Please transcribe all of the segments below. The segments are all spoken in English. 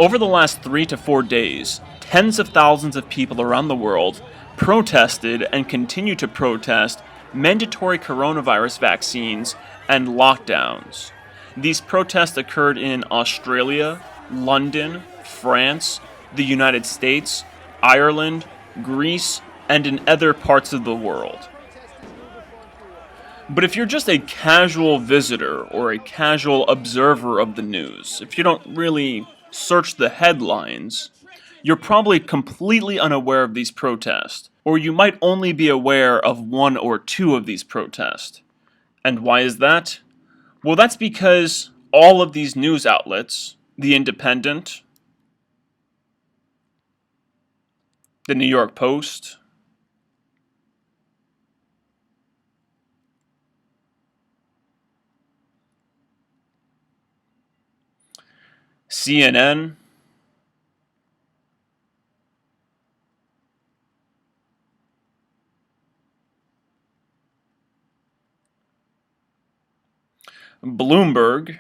Over the last 3 to 4 days, tens of thousands of people around the world protested and continue to protest mandatory coronavirus vaccines and lockdowns. These protests occurred in Australia, London, France, the United States, Ireland, Greece, and in other parts of the world. But if you're just a casual visitor or a casual observer of the news, if you don't really search the headlines, you're probably completely unaware of these protests, or you might only be aware of one or two of these protests. And why is that? Well, that's because all of these news outlets, The Independent, The New York Post, CNN, Bloomberg,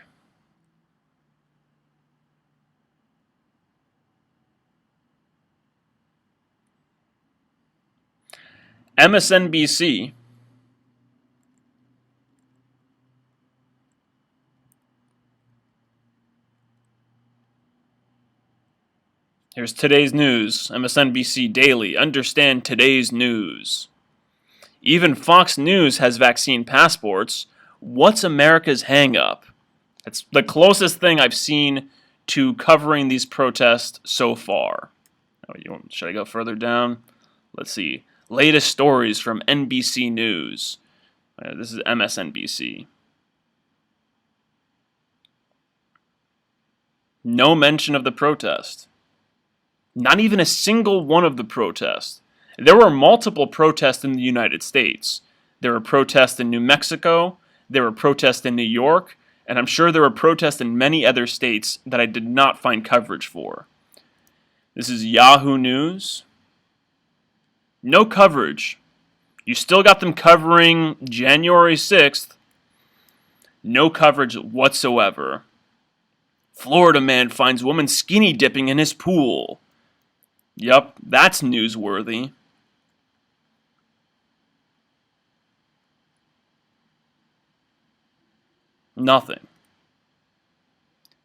MSNBC, here's today's news, MSNBC Daily, understand today's news. Even Fox News has vaccine passports. What's America's hang-up? That's the closest thing I've seen to covering these protests so far. Should I go further down? Let's see. Latest stories from NBC News. This is MSNBC. No mention of the protest. Not even a single one of the protests. There were multiple protests in the United States. There were protests in New Mexico. There were protests in New York. And I'm sure there were protests in many other states that I did not find coverage for. This is Yahoo News. No coverage. You still got them covering January 6th. No coverage whatsoever. Florida man finds woman skinny dipping in his pool. Yup, that's newsworthy. Nothing.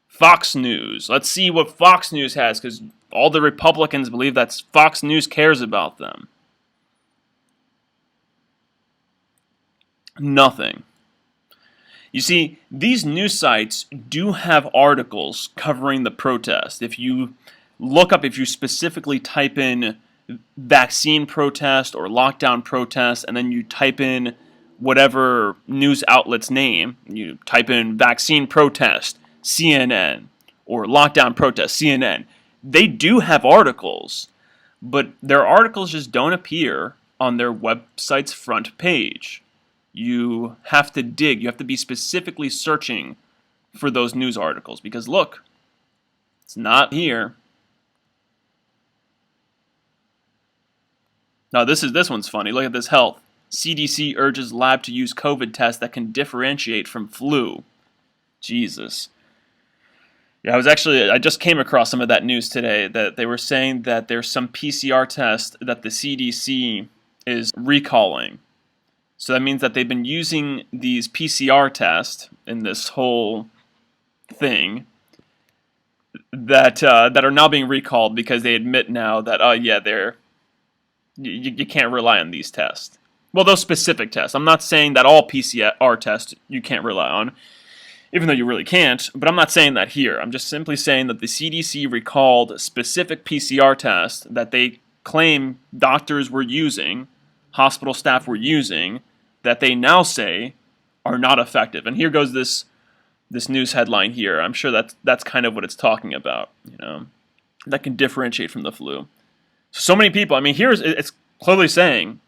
Fox News. Let's see what Fox News has, because all the Republicans believe that Fox News cares about them. Nothing. You see, these news sites do have articles covering the protest. If you specifically type in vaccine protest or lockdown protest, and then you type in whatever news outlet's name, you type in vaccine protest, CNN, or lockdown protest, CNN, they do have articles, but their articles just don't appear on their website's front page. You have to dig, you have to be specifically searching for those news articles, because look, it's not here. Now this one's funny. Look at this health. CDC urges lab to use COVID test that can differentiate from flu. Jesus. Yeah, I just came across some of that news today that they were saying that there's some PCR test that the CDC is recalling. So that means that they've been using these PCR tests in this whole thing that are now being recalled because they admit now that you can't rely on these tests. Well, those specific tests. I'm not saying that all PCR tests you can't rely on, even though you really can't, but I'm not saying that here. I'm just simply saying that the CDC recalled specific PCR tests that they claim doctors were using, hospital staff were using, that they now say are not effective. And here goes this news headline here. I'm sure that's kind of what it's talking about, that can differentiate from the flu. So many people, it's clearly saying,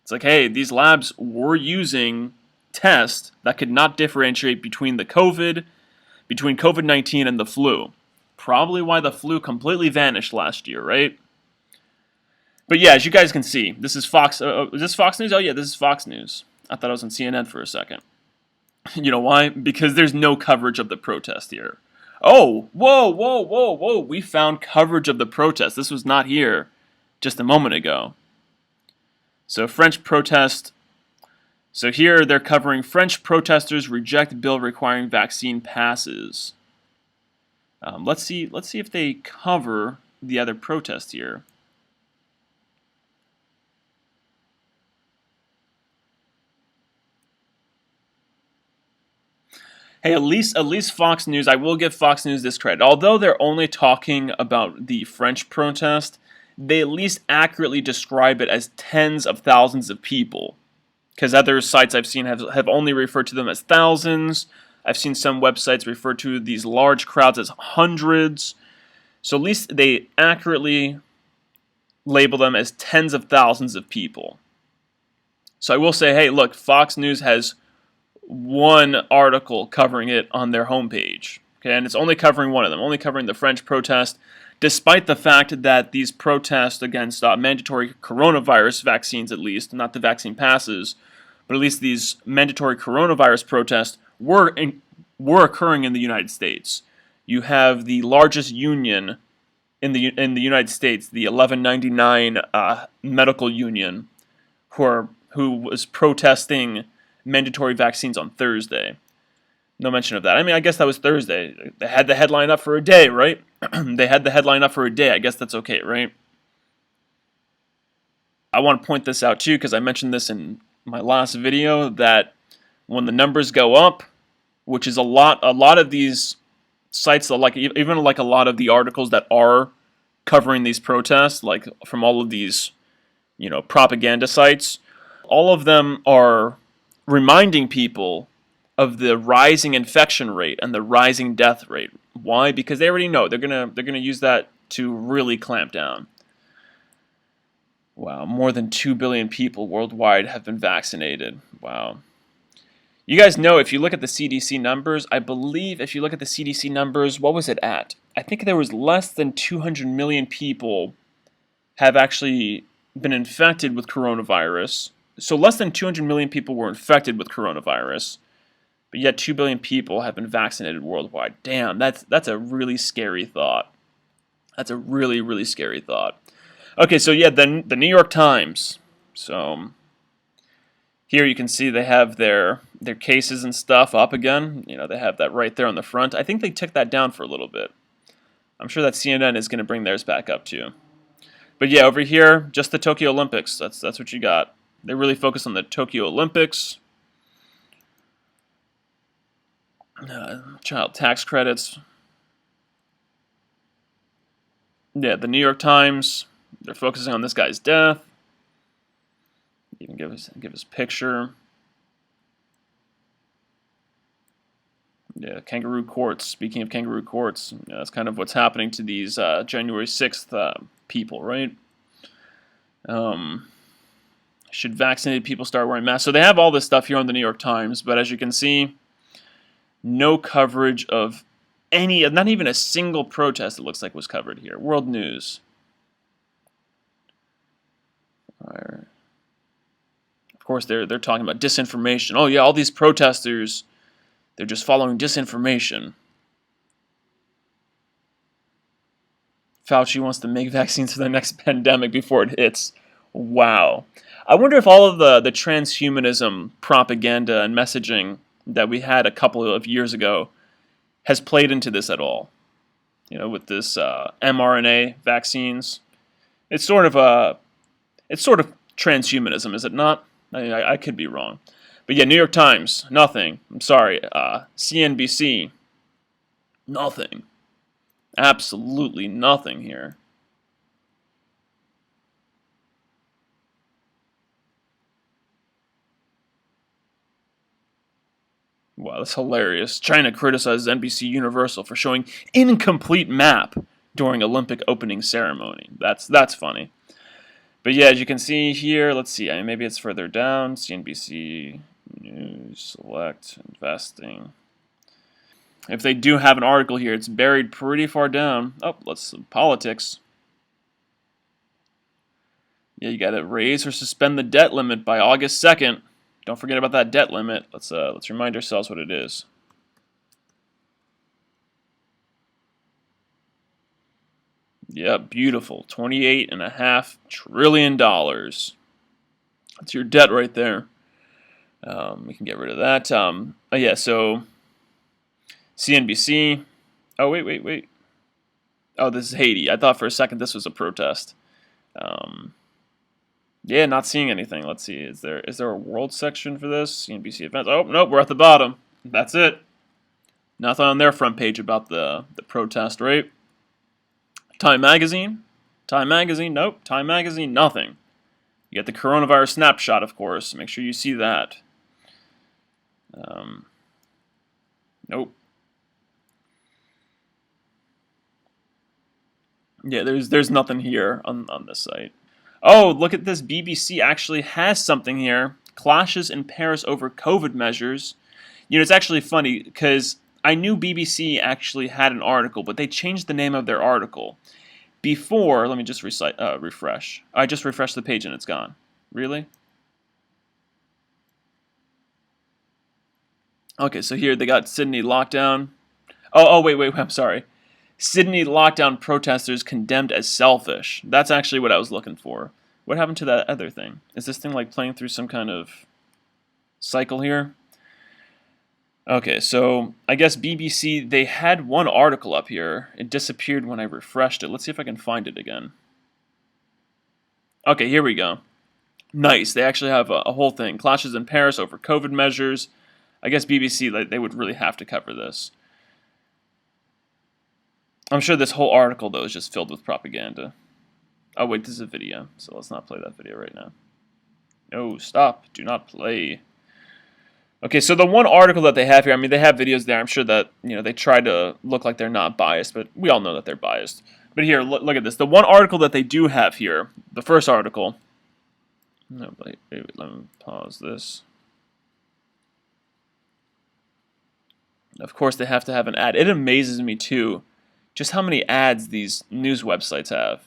it's like, hey, these labs were using tests that could not differentiate between COVID-19 and the flu. Probably why the flu completely vanished last year, right? But yeah, as you guys can see, this is Fox. Is this Fox News? Oh yeah, this is Fox News. I thought I was on CNN for a second. You know why? Because there's no coverage of the protest here. Oh, whoa, whoa, whoa, whoa. We found coverage of the protest. This was not here just a moment ago. So French protest. So here they're covering French protesters reject bill requiring vaccine passes. Let's see if they cover the other protest here. Hey, at least Fox News, I will give Fox News this credit. Although they're only talking about the French protest, they at least accurately describe it as tens of thousands of people. Because other sites I've seen have only referred to them as thousands. I've seen some websites refer to these large crowds as hundreds. So at least they accurately label them as tens of thousands of people. So I will say, hey, look, Fox News has one article covering it on their homepage. Okay, and it's only covering one of them, only covering the French protest, despite the fact that these protests against mandatory coronavirus vaccines, at least, not the vaccine passes, but at least these mandatory coronavirus protests were occurring in the United States. You have the largest union in the United States, the 1199 medical union, who was protesting mandatory vaccines on Thursday. No mention of that. I mean, I guess that was Thursday. They had the headline up for a day, right? They had the headline up for a day. I guess that's okay, right? I want to point this out too, because I mentioned this in my last video, that when the numbers go up, which is a lot of these sites, like even like a lot of the articles that are covering these protests, like from all of these, propaganda sites, all of them are reminding people of the rising infection rate and the rising death rate. Why? Because they already know they're gonna use that to really clamp down. Wow, more than 2 billion people worldwide have been vaccinated. Wow. You guys know, if you look at the CDC numbers, I believe if you look at the CDC numbers, what was it at? I think there was less than 200 million people have actually been infected with coronavirus. So less than 200 million people were infected with coronavirus, but yet 2 billion people have been vaccinated worldwide. Damn, that's a really scary thought. That's a really, really scary thought. Okay, so yeah, then the New York Times. So here you can see they have their cases and stuff up again. They have that right there on the front. I think they took that down for a little bit. I'm sure that CNN is going to bring theirs back up too. But yeah, over here, just the Tokyo Olympics. That's what you got. They really focus on the Tokyo Olympics. Child tax credits. Yeah, the New York Times. They're focusing on this guy's death. Even give us picture. Yeah, kangaroo courts. Speaking of kangaroo courts, that's kind of what's happening to these January 6th people, right? Should vaccinated people start wearing masks? So they have all this stuff here on the New York Times, but as you can see, no coverage of any, not even a single protest, it looks like, was covered here. World News. Of course, they're talking about disinformation. Oh yeah, all these protesters, they're just following disinformation. Fauci wants to make vaccines for the next pandemic before it hits. Wow. I wonder if all of the transhumanism propaganda and messaging that we had a couple of years ago has played into this at all. With this mRNA vaccines. It's sort of transhumanism, is it not? I could be wrong. But yeah, New York Times, nothing. I'm sorry. CNBC, nothing. Absolutely nothing here. Wow, that's hilarious. China criticizes NBC Universal for showing incomplete map during Olympic opening ceremony. That's funny. But yeah, as you can see here, let's see, maybe it's further down. CNBC News, select, investing. If they do have an article here, it's buried pretty far down. Oh, let's politics. Yeah, you got to raise or suspend the debt limit by August 2nd. Don't forget about that debt limit. Let's remind ourselves what it is. Yeah, beautiful. $28.5 trillion. That's your debt right there. We can get rid of that. Oh yeah, so CNBC. Oh, wait. Oh, this is Haiti. I thought for a second this was a protest. Yeah, not seeing anything. Let's see. Is there a world section for this? CNBC events. Oh, nope, we're at the bottom. That's it. Nothing on their front page about the protest, right? Time Magazine. Nope. Time Magazine, nothing. You get the coronavirus snapshot, of course. Make sure you see that. Nope. Yeah, there's nothing here on this site. Oh, look at this. BBC actually has something here. Clashes in Paris over COVID measures. You know, it's actually funny because I knew BBC actually had an article, but they changed the name of their article. Before, let me just refresh. I just refreshed the page and it's gone. Really? Okay, so here they got Sydney lockdown. Oh, wait, I'm sorry. Sydney lockdown protesters condemned as selfish. That's actually what I was looking for. What happened to that other thing? Is this thing like playing through some kind of cycle here? Okay, so I guess BBC, they had one article up here. It disappeared when I refreshed it. Let's see if I can find it again. Okay, here we go. Nice, they actually have a whole thing. Clashes in Paris over COVID measures. I guess BBC, they would really have to cover this. I'm sure this whole article, though, is just filled with propaganda. Oh, wait, this is a video, so let's not play that video right now. No, stop. Do not play. Okay, so the one article that they have here, I mean, they have videos there. I'm sure that, they try to look like they're not biased, but we all know that they're biased. But here, look at this. The one article that they do have here, the first article. No, wait, let me pause this. Of course, they have to have an ad. It amazes me, too, just how many ads these news websites have.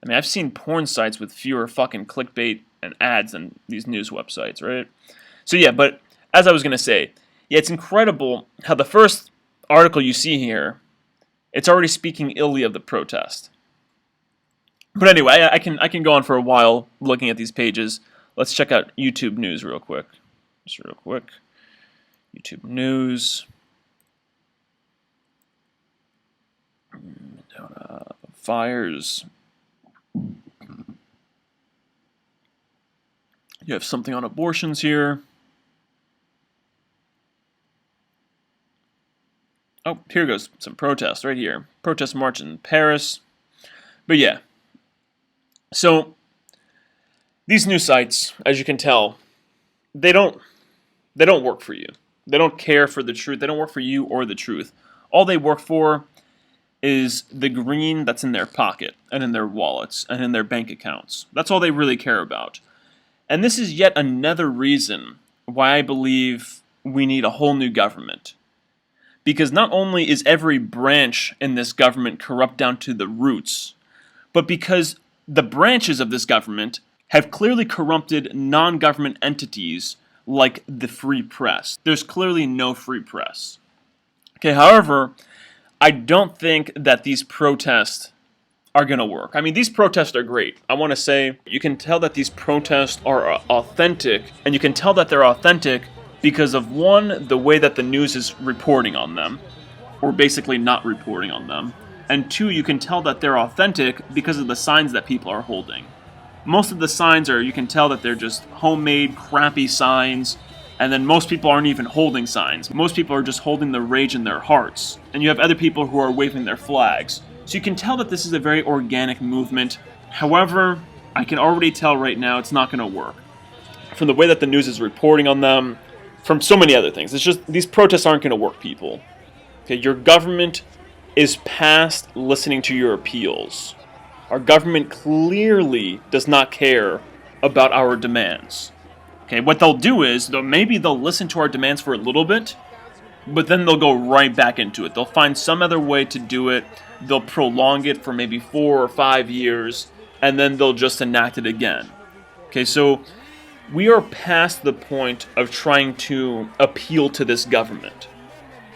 I mean, I've seen porn sites with fewer fucking clickbait and ads than these news websites, right? So yeah, but as I was going to say, yeah, it's incredible how the first article you see here, it's already speaking illy of the protest. But anyway, I can go on for a while looking at these pages. Let's check out YouTube News real quick. Just real quick. YouTube News. Fires. You have something on abortions here. Oh, here goes some protests right here. Protest march in Paris. But yeah. So, these news sites, as you can tell, they don't work for you. They don't care for the truth. They don't work for you or the truth. All they work for is the green that's in their pocket and in their wallets and in their bank accounts. That's all they really care about. And this is yet another reason why I believe we need a whole new government. Because not only is every branch in this government corrupt down to the roots, but because the branches of this government have clearly corrupted non-government entities like the free press. There's clearly no free press. Okay, however, I don't think that these protests are going to work. I mean, these protests are great. I want to say you can tell that these protests are authentic, and you can tell that they're authentic because of, one, the way that the news is reporting on them, or basically not reporting on them, and two, you can tell that they're authentic because of the signs that people are holding. Most of the signs you can tell that they're just homemade, crappy signs, and then most people aren't even holding signs. Most people are just holding the rage in their hearts. And you have other people who are waving their flags. So you can tell that this is a very organic movement. However, I can already tell right now it's not going to work. From the way that the news is reporting on them, from so many other things. It's just, these protests aren't going to work, people. Okay, your government is past listening to your appeals. Our government clearly does not care about our demands. Okay, what they'll do is, maybe they'll listen to our demands for a little bit, but then they'll go right back into it. They'll find some other way to do it. They'll prolong it for maybe 4 or 5 years, and then they'll just enact it again. Okay, so we are past the point of trying to appeal to this government.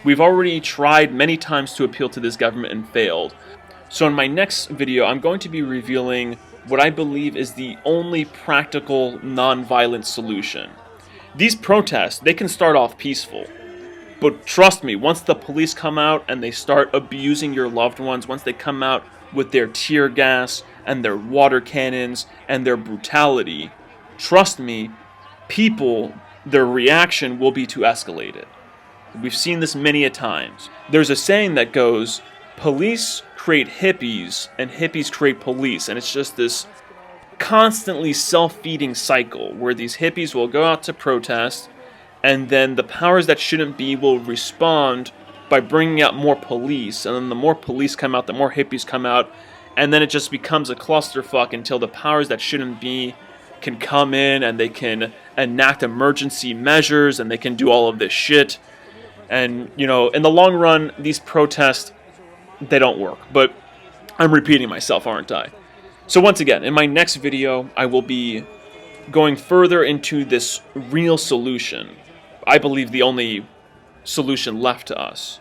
We've already tried many times to appeal to this government and failed. So in my next video, I'm going to be revealing what I believe is the only practical, non-violent solution. These protests, they can start off peaceful. But trust me, once the police come out and they start abusing your loved ones, once they come out with their tear gas and their water cannons and their brutality, trust me, people, their reaction will be to escalate it. We've seen this many a times. There's a saying that goes, police create hippies and hippies create police, and it's just this constantly self-feeding cycle where these hippies will go out to protest, and then the powers that shouldn't be will respond by bringing out more police, and then the more police come out, the more hippies come out, and then it just becomes a clusterfuck until the powers that shouldn't be can come in and they can enact emergency measures and they can do all of this shit. And, you know, in the long run, these protests, they don't work. But I'm repeating myself, aren't I? So once again, in my next video, I will be going further into this real solution. I believe the only solution left to us.